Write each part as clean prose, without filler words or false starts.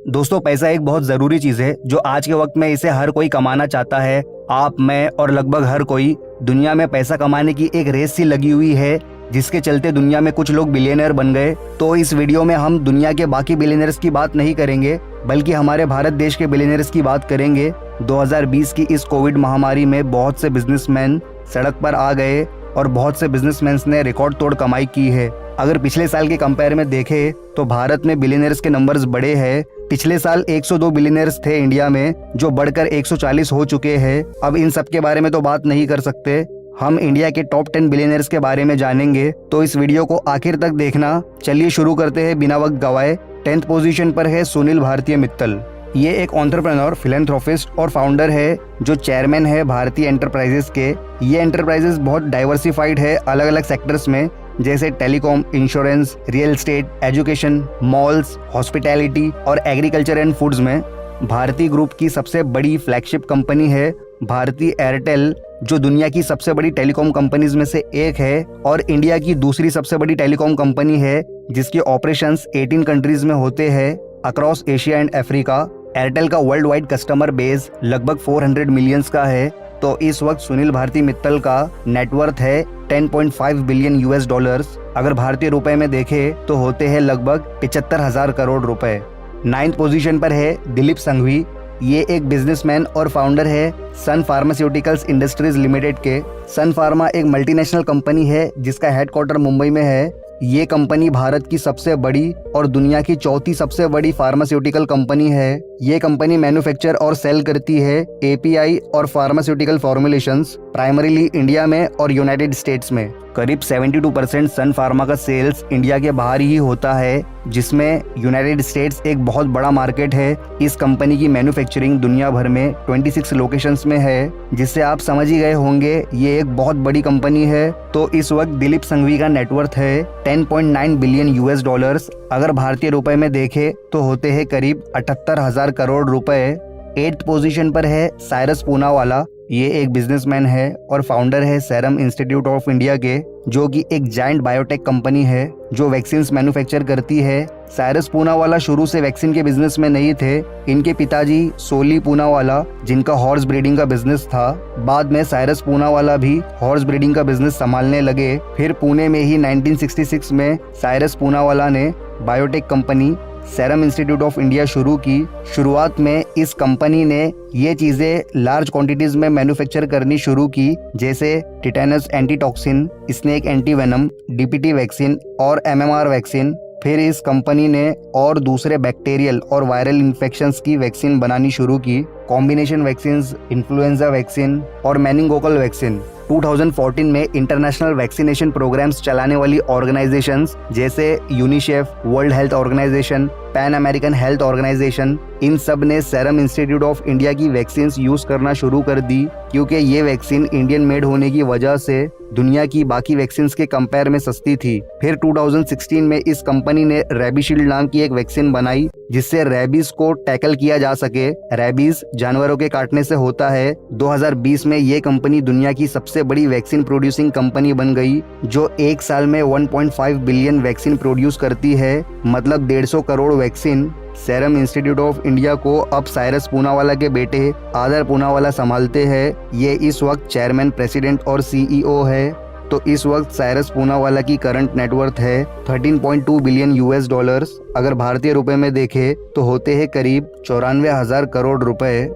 दोस्तों, पैसा एक बहुत ज़रूरी चीज़ है जो आज के वक्त में इसे हर कोई कमाना चाहता है। आप, मैं और लगभग हर कोई दुनिया में पैसा कमाने की एक रेस सी लगी हुई है, जिसके चलते दुनिया में कुछ लोग बिलियनर बन गए। तो इस वीडियो में हम दुनिया के बाकी बिलियनर्स की बात नहीं करेंगे, बल्कि हमारे भारत देश के बिलियनर्स की बात करेंगे। 2020 की इस कोविड महामारी में बहुत से बिजनेसमैन सड़क पर आ गए और बहुत से बिजनेसमैन ने रिकॉर्ड तोड़ कमाई की है। अगर पिछले साल के कंपेयर में देखें तो भारत में बिलियनर्स के नंबर्स बड़े हैं। पिछले साल 102 बिलियनर्स थे इंडिया में, जो बढ़कर 140 हो चुके हैं। अब इन सब के बारे में तो बात नहीं कर सकते, हम इंडिया के टॉप 10 बिलियनर्स के बारे में जानेंगे, तो इस वीडियो को आखिर तक देखना। चलिए शुरू करते हैं बिना वक्त गवाए। 10th पोजीशन पर है सुनील भारतीय मित्तल। ये एक एंटरप्रेन्योर, फिलैंथ्रोपिस्ट और फाउंडर है, जो चेयरमैन है भारतीय एंटरप्राइजेस के। ये एंटरप्राइजेस बहुत डाइवर्सिफाइड है अलग अलग सेक्टर्स में, जैसे telecom, insurance, real estate, education, malls, hospitality और एग्रीकल्चर एंड फूड्स में। भारती ग्रुप की सबसे बड़ी फ्लैगशिप कंपनी है भारती एयरटेल, जो दुनिया की सबसे बड़ी टेलीकॉम कंपनीज में से एक है और इंडिया की दूसरी सबसे बड़ी टेलीकॉम कंपनी है, जिसके ऑपरेशंस 18 कंट्रीज में होते हैं across Asia and Africa. Airtel का वर्ल्ड वाइड कस्टमर बेस लगभग 400 मिलियंस का है। तो इस वक्त सुनील भारती मित्तल का नेटवर्थ है 10.5 बिलियन यूएस डॉलर्स। अगर भारतीय रुपए में देखें तो होते हैं लगभग 75,000 करोड़ रुपए। 9th पोजीशन पर है दिलीप संघवी। ये एक बिजनेसमैन और फाउंडर है सन फार्मास्यूटिकल्स इंडस्ट्रीज लिमिटेड के। सन फार्मा एक मल्टीनेशनल कंपनी है जिसका हेडक्वार्टर मुंबई में है। ये कंपनी भारत की सबसे बड़ी और दुनिया की चौथी सबसे बड़ी फार्मास्यूटिकल कंपनी है। ये कंपनी मैन्युफैक्चर और सेल करती है एपीआई और फार्मास्यूटिकल फॉर्मुलेशंस, प्राइमरीली इंडिया में और यूनाइटेड स्टेट्स में। करीब 72% सन फार्मा का सेल्स इंडिया के बाहर ही होता है, जिसमें यूनाइटेड स्टेट्स एक बहुत बड़ा मार्केट है। इस कंपनी की मैन्युफैक्चरिंग दुनिया भर में 26 लोकेशंस में है, जिससे आप समझ ही गए होंगे ये एक बहुत बड़ी कंपनी है। तो इस वक्त दिलीप संघवी का नेटवर्थ है 10.9 बिलियन यूएस डॉलर्स। अगर भारतीय रुपए में देखें तो होते हैं करीब 78,000 करोड़ रुपए। 8th पोजीशन पर है साइरस पूनावाला। ये एक बिजनेसमैन है और फाउंडर है सेरम इंस्टीट्यूट ऑफ इंडिया के, जो कि एक जायंट बायोटेक कंपनी है जो वैक्सीन्स मैन्युफैक्चर करती है। साइरस पूनावाला शुरू से वैक्सीन के बिजनेस में नहीं थे। इनके पिताजी सोली पूनावाला, जिनका हॉर्स ब्रीडिंग का बिजनेस था, बाद में साइरस पूनावाला भी हॉर्स ब्रीडिंग का बिजनेस संभालने लगे। फिर पुणे में ही 1966 में साइरस पूनावाला ने biotech company serum Institute of India शुरू की। शुरुआत में इस कंपनी ने ये चीजें लार्ज क्वांटिटीज में मैन्युफैक्चर करनी शुरू की, जैसे tetanus antitoxin, snake antivenom, DPT vaccine और एमएमआर वैक्सीन। फिर इस कंपनी ने और दूसरे बैक्टीरियल और वायरल इन्फेक्शंस की वैक्सीन बनानी शुरू की, कॉम्बिनेशन वैक्सीन्स, इन्फ्लुएंजा वैक्सीन और मेनिंगोकल वैक्सीन। 2014 में इंटरनेशनल वैक्सीनेशन प्रोग्राम्स चलाने वाली ऑर्गेनाइजेशंस जैसे UNICEF, World Health Organization, Pan American Health Organization, इन सब ने सेरम इंस्टीट्यूट ऑफ इंडिया की वैक्सीन्स यूज करना शुरू कर दी, क्योंकि ये वैक्सीन इंडियन मेड होने की वजह से दुनिया की बाकी वैक्सीन्स के कंपेयर में सस्ती थी। फिर 2016 में इस कंपनी ने रेबीशील्ड नाम की एक वैक्सीन बनाई, जिससे रेबीज को टैकल किया जा सके। रेबीज जानवरों के काटने से होता है। 2020 में ये कंपनी दुनिया की सबसे बड़ी वैक्सीन प्रोड्यूसिंग कंपनी बन गई, जो एक साल में 1.5 बिलियन वैक्सीन प्रोड्यूस करती है, मतलब 150 crore vaccine. Serum Institute of India को अब साइरस पूनावाला के बेटे आदर पूनावाला संभालते हैं। ये इस वक्त चेयरमैन, प्रेसिडेंट और सीईओ है। तो इस वक्त साइरस पूनावाला की करंट नेटवर्थ है 13.2 बिलियन यूएस डॉलर्स। अगर भारतीय रुपए में देखें तो होते हैं करीब 94,000 करोड़ रुपए।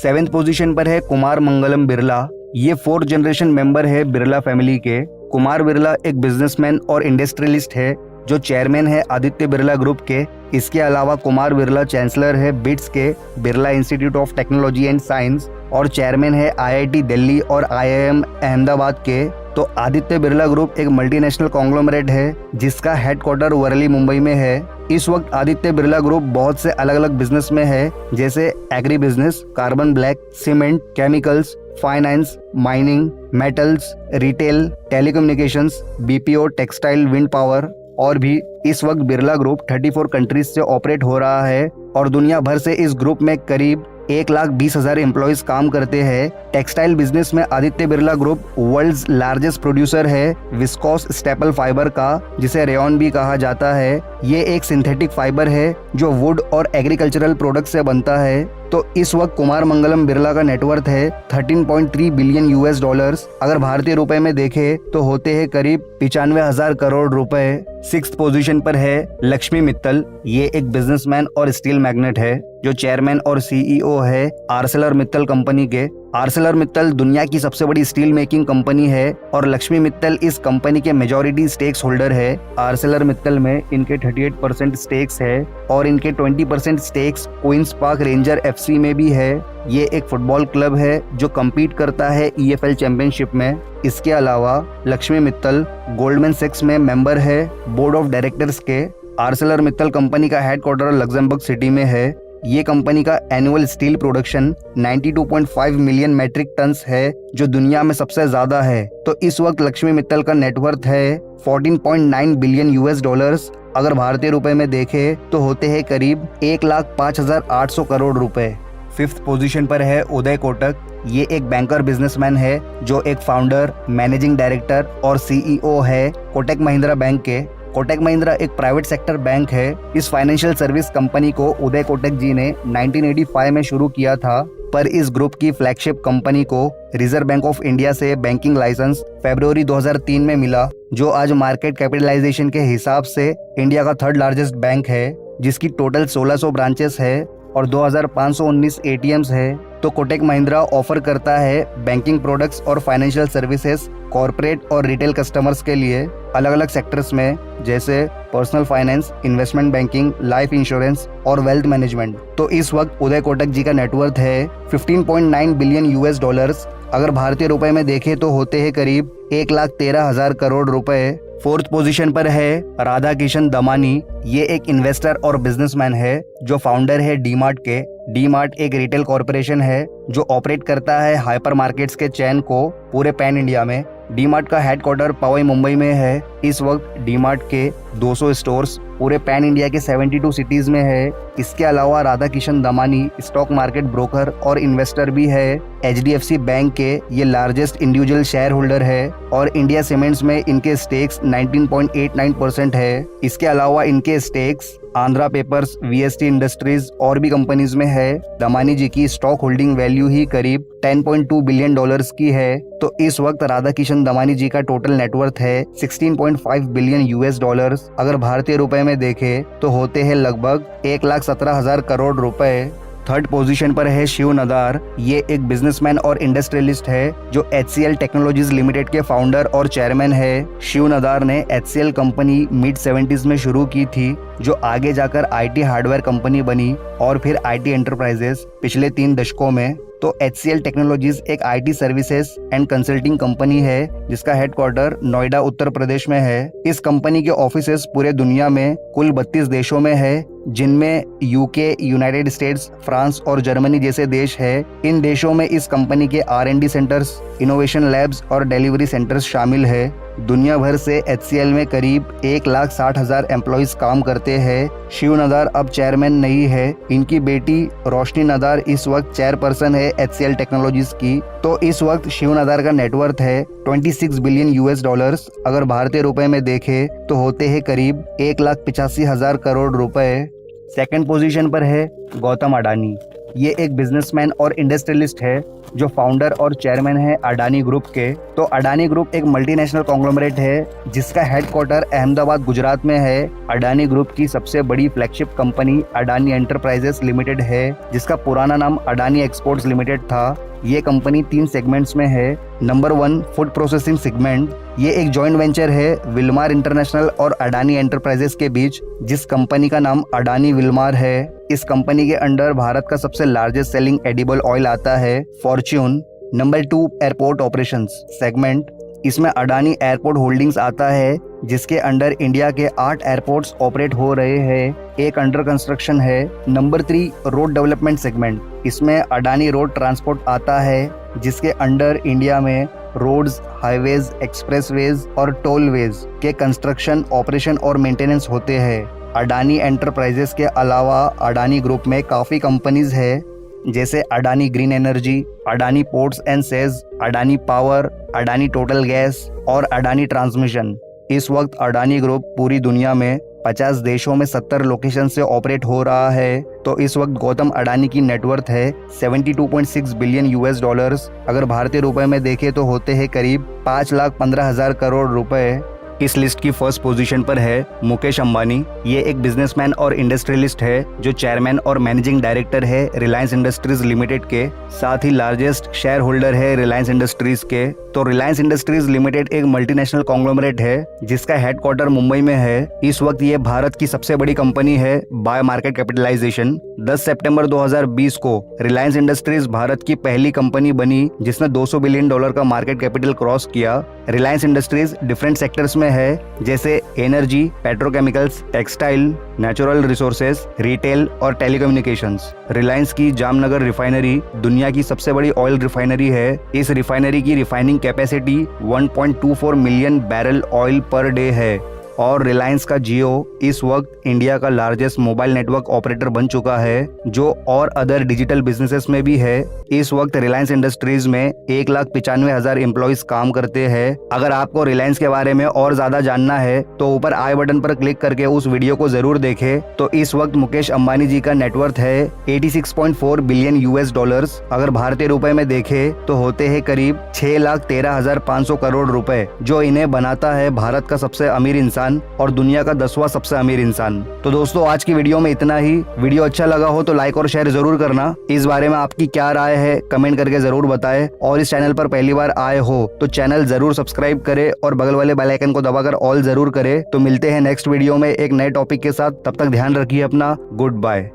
7th पोजीशन पर है कुमार मंगलम बिरला। ये 4th जनरेशन मेंबर है बिरला फैमिली के। कुमार बिरला एक बिजनेसमैन और इंडस्ट्रियलिस्ट है, जो चेयरमैन है आदित्य बिरला ग्रुप के। इसके अलावा कुमार बिरला चांसलर है बिट्स के, Birla institute of technology and science, और चेयरमैन है आईआईटी दिल्ली और आईआईएम अहमदाबाद के। तो आदित्य बिरला ग्रुप एक मल्टीनेशनल कॉन्ग्लोमरेट है, जिसका हेडक्वार्टर वर्ली मुंबई में है। इस वक्त आदित्य बिरला ग्रुप बहुत से अलग अलग बिजनेस में है, जैसे agri business, carbon black, cement, chemicals, finance, mining, metals, retail, telecommunications, BPO, textile, wind power और भी। इस वक्त बिरला ग्रुप 34 कंट्रीज से ऑपरेट हो रहा है और दुनिया भर से इस ग्रुप में करीब 1,20,000 एम्प्लॉयज काम करते हैं। टेक्सटाइल बिजनेस में Aditya Birla group world's largest producer है विस्कोस स्टेपल फाइबर का, जिसे रेयॉन भी कहा जाता है। ये एक सिंथेटिक फाइबर है जो वुड और एग्रीकल्चरल प्रोडक्ट से बनता है। तो इस वक्त कुमार मंगलम बिरला का नेटवर्थ है 13.3 बिलियन यूएस डॉलर्स। अगर भारतीय रुपए में देखें तो होते हैं करीब 95,000 करोड़ रुपए। 6th पोजीशन पर है लक्ष्मी मित्तल। ये एक बिजनेसमैन और स्टील मैग्नेट है जो चेयरमैन और सीईओ है आर्सेलर मित्तल कंपनी के। आर्सेलर मित्तल दुनिया की सबसे बड़ी स्टील मेकिंग कंपनी है और लक्ष्मी मित्तल इस कंपनी के मेजॉरिटी स्टेक्स होल्डर है। आर्सेलर मित्तल में इनके 38% स्टेक्स है और इनके 20% stakes Queens Park Ranger FC में भी है। ये एक फुटबॉल क्लब है जो कम्पीट करता है ईएफएल चैंपियनशिप में। इसके अलावा लक्ष्मी मित्तल गोल्डमैन सैक्स में मेंबर है बोर्ड ऑफ डायरेक्टर्स के। आर्सेलर मित्तल कंपनी का हेडक्वार्टर लग्जमबर्ग सिटी में है। ये कंपनी का annual steel production 92.5 million metric tons है जो दुनिया में सबसे ज्यादा है। तो इस वक्त लक्ष्मी मित्तल का नेटवर्थ है 14.9 बिलियन यूएस डॉलर्स। अगर भारतीय रुपए में देखें तो होते हैं करीब 1,05,800 करोड़ रुपए। 5th पोजीशन पर है उदय कोटक। ये एक बैंकर बिजनेसमैन है जो एक फाउंडर, मैनेजिंग डायरेक्टर और सीईओ है कोटक महिंद्रा बैंक के। कोटक महिंद्रा एक प्राइवेट सेक्टर बैंक है। इस फाइनेंशियल सर्विस कंपनी को उदय कोटक जी ने 1985 में शुरू किया था, पर इस ग्रुप की फ्लैगशिप कंपनी को रिजर्व बैंक ऑफ इंडिया से बैंकिंग लाइसेंस फरवरी 2003 में मिला, जो आज मार्केट कैपिटलाइजेशन के हिसाब से इंडिया का 3rd लार्जेस्ट बैंक है, जिसकी टोटल 1600 ब्रांचेस है और 2,519 एटीएम्स है। तो कोटक महिंद्रा ऑफर करता है बैंकिंग प्रोडक्ट्स और फाइनेंशियल सर्विसेज कॉर्पोरेट और रिटेल कस्टमर्स के लिए अलग अलग सेक्टर्स में, जैसे personal finance, investment banking, life insurance और वेल्थ मैनेजमेंट। तो इस वक्त उदय कोटक जी का नेटवर्थ है 15.9 बिलियन यूएस डॉलर्स। अगर भारतीय रुपए में देखें तो होते हैं करीब 1,13,000 करोड़ रुपए। 4th पोजीशन पर है राधा किशन दमानी। ये एक इन्वेस्टर और बिजनेसमैन है जो फाउंडर है डीमार्ट के। डीमार्ट एक रिटेल कॉर्पोरेशन है जो ऑपरेट करता है हाइपर मार्केट्स के चैन को पूरे पैन इंडिया में। डीमार्ट का हेडक्वार्टर पवई मुंबई में है। इस वक्त डीमार्ट के 200 स्टोर्स पूरे पैन इंडिया के 72 सिटीज में है। इसके अलावा Radha Kishan Damani stock market broker और इन्वेस्टर भी है। एचडीएफसी बैंक के ये लार्जेस्ट इंडिविजुअल शेयर होल्डर है और इंडिया सीमेंट्स में इनके स्टेक्स 19.89% है। इसके अलावा इनके stakes Andhra papers, VST industries और भी कंपनीज में है। दमानी जी की स्टॉक होल्डिंग वैल्यू ही करीब 10.2 बिलियन डॉलर्स की है। तो इस वक्त राधा किशन दमानी जी का टोटल नेटवर्थ है 16.5 बिलियन यूएस डॉलर्स। अगर भारतीय रुपए में देखें तो होते हैं लगभग 1,17,000 करोड़ रुपए। 3rd पोजीशन पर है शिव नदार। ये एक बिजनेसमैन और इंडस्ट्रियलिस्ट है जो HCL टेक्नोलॉजीज लिमिटेड के फाउंडर और चेयरमैन है। शिव नदार ने HCL कंपनी मिड 70s में शुरू की थी, जो आगे जाकर IT हार्डवेयर कंपनी बनी और फिर IT एंटरप्राइजेस पिछले 3 दशकों में। तो HCL टेक्नोलॉजीज एक IT services and consulting company है जिसका हेडक्वार्टर नोएडा उत्तर प्रदेश में है। इस कंपनी के ऑफिसेस पूरे दुनिया में कुल 32 देशों में है, जिनमें यूके, यूनाइटेड स्टेट्स, फ्रांस और जर्मनी जैसे देश है। इन देशों में इस कंपनी के R&D सेंटर्स, इनोवेशन लैब्स और डिलीवरी सेंटर्स शामिल है। दुनिया भर से HCL में करीब 1,60,000 एम्प्लॉइज काम करते हैं। शिव नदार अब चेयरमैन नहीं है। इनकी बेटी रोशनी नदार इस वक्त चेयरपर्सन है HCL टेक्नोलॉजीज की। तो इस वक्त शिव नदार का नेटवर्थ है 26 बिलियन यूएस डॉलर्स। अगर भारतीय रुपए में देखें तो होते हैं करीब 1,85,000 करोड़ रुपए। 2nd पोजीशन पर है गौतम अडानी। ये एक बिजनेसमैन और इंडस्ट्रियलिस्ट है जो फाउंडर और चेयरमैन है अडानी ग्रुप के। तो अडानी ग्रुप एक मल्टीनेशनल कॉन्ग्लोमरेट है जिसका हेडक्वार्टर अहमदाबाद गुजरात में है। अडानी ग्रुप की सबसे बड़ी flagship company Adani enterprises limited है, जिसका पुराना नाम अडानी एक्सपोर्ट्स लिमिटेड था। ये कंपनी 3 सेगमेंट्स में है। Number 1 food processing segment. ये एक जॉइंट वेंचर है विल्मार इंटरनेशनल और अडानी एंटरप्राइजेस के बीच, जिस कंपनी का नाम अडानी विल्मार है। इस कंपनी के अंडर भारत का सबसे लार्जेस्ट सेलिंग एडिबल ऑयल आता है Fortune. Number 2 airport operations segment. इसमें अडानी एयरपोर्ट होल्डिंग्स आता है, जिसके अंडर इंडिया के 8 एयरपोर्ट्स ऑपरेट हो रहे हैं, एक अंडर कंस्ट्रक्शन है। Number 3 road development segment. इसमें अडानी रोड ट्रांसपोर्ट आता है, जिसके अंडर इंडिया में रोड्स, हाईवेज, एक्सप्रेसवेज और टोलवेज के कंस्ट्रक्शन, ऑपरेशन और मेंटेनेंस होते हैं। अडानी एंटरप्राइजेस के अलावा अडानी ग्रुप में काफ़ी कंपनीज है जैसे Adani green energy, Adani ports and says, Adani power, Adani total gas और अडानी ट्रांसमिशन। इस वक्त अडानी ग्रुप पूरी दुनिया में 50 देशों में 70 लोकेशन से ऑपरेट हो रहा है। तो इस वक्त गौतम अडानी की नेटवर्थ है 72.6 बिलियन यूएस डॉलर्स। अगर भारतीय रुपए में देखें तो होते हैं करीब 5,15,000 करोड़ रुपए। इस लिस्ट की फर्स्ट पोजीशन पर है मुकेश अंबानी। ये एक बिजनेसमैन और इंडस्ट्रियलिस्ट है जो चेयरमैन और मैनेजिंग डायरेक्टर है रिलायंस इंडस्ट्रीज लिमिटेड के, साथ ही लार्जेस्ट शेयर होल्डर है रिलायंस इंडस्ट्रीज के। तो रिलायंस इंडस्ट्रीज लिमिटेड एक मल्टीनेशनल कॉन्ग्लोमरेट है जिसका हेडक्वार्टर मुंबई में है। इस वक्त ये भारत की सबसे बड़ी कंपनी है बाय मार्केट कैपिटलाइजेशन। 10 सितंबर 2020 को रिलायंस इंडस्ट्रीज भारत की पहली कंपनी बनी जिसने $200 बिलियन का मार्केट कैपिटल क्रॉस किया। रिलायंस इंडस्ट्रीज डिफरेंट सेक्टर्स में है जैसे energy, petrochemicals, textile, natural resources, retail और टेलीकम्युनिकेशंस। रिलायंस की जामनगर रिफाइनरी दुनिया की सबसे बड़ी ऑयल रिफाइनरी है। इस रिफाइनरी की refining capacity 1.24 million barrel oil per day है। और रिलायंस का जियो इस वक्त इंडिया का लार्जेस्ट मोबाइल नेटवर्क ऑपरेटर बन चुका है जो और अदर डिजिटल बिजनेसेस में भी है। इस वक्त रिलायंस इंडस्ट्रीज में 1,95,000 एम्प्लॉइज काम करते हैं। अगर आपको रिलायंस के बारे में और ज्यादा जानना है तो ऊपर आई बटन पर क्लिक करके उस वीडियो को जरूर देखें। तो इस वक्त मुकेश अंबानी जी का नेटवर्थ है 86.4 बिलियन यूएस डॉलर्स। अगर भारतीय रुपए में देखें तो होते हैं करीब 6,13,500 करोड़ रुपए, जो इन्हें बनाता है भारत का सबसे अमीर इंसान और दुनिया का 10वां सबसे अमीर इंसान। तो दोस्तों आज की वीडियो में इतना ही। वीडियो अच्छा लगा हो तो लाइक और शेयर जरूर करना। इस बारे में आपकी क्या राय है कमेंट करके जरूर बताएं। और इस चैनल पर पहली बार आए हो तो चैनल जरूर सब्सक्राइब करें और बगल वाले बेल आइकन को दबाकर ऑल जरूर करें। तो मिलते हैं नेक्स्ट वीडियो में एक नए टॉपिक के साथ। तब तक ध्यान रखिए अपना। Good bye.